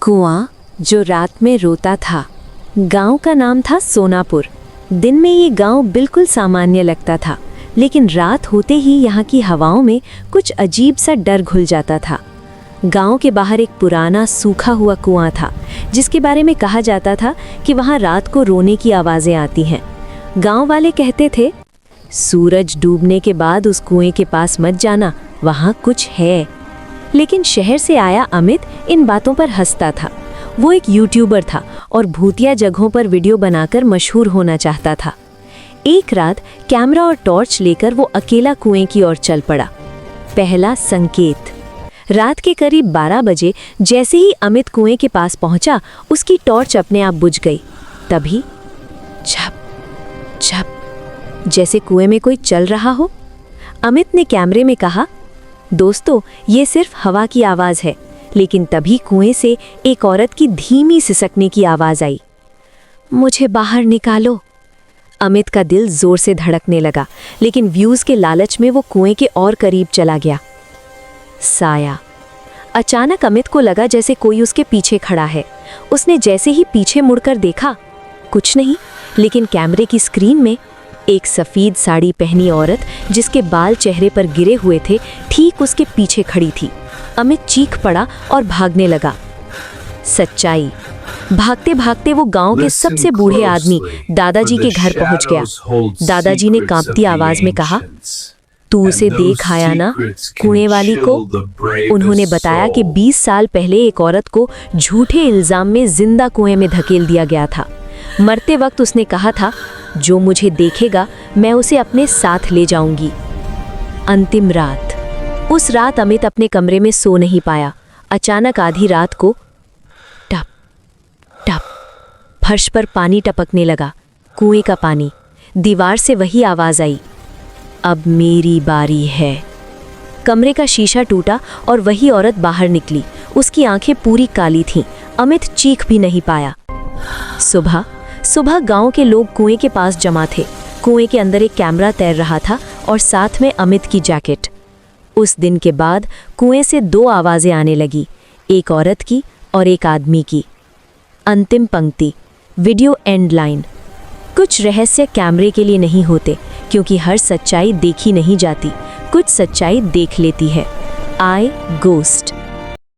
कुआं जो रात में रोता था। गांव का नाम था सोनापुर। दिन में ये गांव बिल्कुल सामान्य लगता था, लेकिन रात होते ही यहाँ की हवाओं में कुछ अजीब सा डर घुल जाता था। गांव के बाहर एक पुराना सूखा हुआ कुआं था, जिसके बारे में कहा जाता था कि वहाँ रात को रोने की आवाज़ें आती हैं। गांव वाले कहते थे, सूरज डूबने के बाद उस कुएं के पास मत जाना, वहाँ कुछ है। लेकिन शहर से आया अमित इन बातों पर हंसता था। वो एक यूट्यूबर था और भूतिया जगहों पर वीडियो बनाकर मशहूर होना चाहता था। एक रात कैमरा और टॉर्च लेकर वो अकेला कुएं की ओर चल पड़ा। पहला संकेत। रात के करीब 12 बजे जैसे ही अमित कुएं के पास पहुंचा, उसकी टॉर्च अपने आप बुझ गई। तभी झप झप, जैसे कुएं में कोई चल रहा हो। अमित ने कैमरे में कहा, दोस्तों ये सिर्फ हवा की आवाज़ है। लेकिन तभी कुएं से एक औरत की धीमी सिसकने की आवाज़ आई। मुझे बाहर निकालो। अमित का दिल जोर से धड़कने लगा, लेकिन व्यूज़ के लालच में वो कुएं के और करीब चला गया। साया। अचानक अमित को लगा जैसे कोई उसके पीछे खड़ा है। उसने जैसे ही पीछे मुड़कर देखा, कुछ नहीं, लेकिन कैमरे की स्क्रीन में एक सफ़ेद साड़ी पहनी औरत, जिसके बाल चेहरे पर गिरे हुए थे, ठीक उसके पीछे खड़ी थी। अमित चीख पड़ा और भागने लगा। सच्चाई। भागते भागते वो गांव के सबसे बूढ़े आदमी दादाजी के घर पहुंच गया। दादाजी ने कांपती आवाज में कहा, तू उसे देख आया ना, कुएं वाली को? उन्होंने बताया कि 20 साल पहले एक औरत को झूठे इल्जाम में जिंदा कुएं में धकेल दिया गया था। मरते वक्त उसने कहा था, जो मुझे देखेगा मैं उसे अपने साथ ले जाऊंगी। अंतिम रात। उस रात अमित अपने कमरे में सो नहीं पाया। अचानक आधी रात को टप टप फर्श पर पानी टपकने लगा। कुएं का पानी। दीवार से वही आवाज आई, अब मेरी बारी है। कमरे का शीशा टूटा और वही औरत बाहर निकली। उसकी आंखें पूरी काली थीं। अमित चीख भी नहीं पाया। सुबह सुबह गांव के लोग कुएं के पास जमा थे। कुएं के अंदर एक कैमरा तैर रहा था और साथ में अमित की जैकेट। उस दिन के बाद कुएं से 2 आवाज़ें आने लगी, एक औरत की और एक आदमी की। अंतिम पंक्ति। Video and line. कुछ रहस्य कैमरे के लिए नहीं होते, क्योंकि हर सच्चाई देखी नहीं जाती, कुछ सच्चाई देख लेती है। आई गोस्ट।